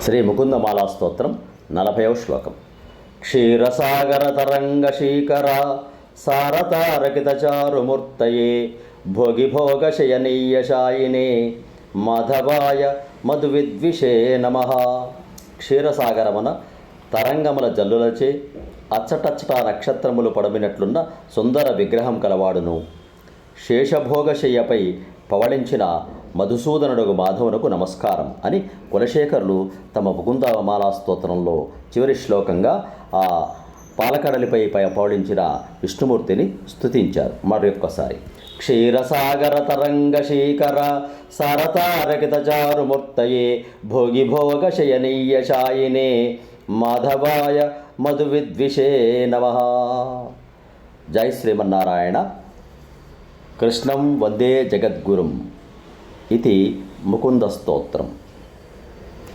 శ్రీ ముకుందమాలా స్తోత్రం 40వ శ్లోకం. క్షీరసాగర తరంగశీకర సారతారకితచారుమూర్తయే భోగిభోగశయనీయశాయినే మాధవాయ మధువిద్విషే నమః. క్షీరసాగరమున తరంగముల జల్లులచే అచ్చటచ్చట నక్షత్రములు పడమినట్లున్న సుందర విగ్రహం కలవాడును. శేషభోగశయ్యపై పవళించిన మధుసూదనుడు మాధవునకు నమస్కారం అని కులశేఖరులు తమ ముకుందమాలా స్తోత్రంలో చివరి శ్లోకంగా ఆ పాలకడలిపై పవళించిన విష్ణుమూర్తిని స్తుతించారు. మరొక్కసారి క్షీరసాగర తరంగశీకర సారతారకితచారుమూర్తయే భోగిభోగశయనీయశాయినే మాధవాయ మధువిద్విషే నమః. జై శ్రీమన్నారాయణ. కృష్ణం వందే జగద్గురుం ఇది ముకుందస్తోత్రం.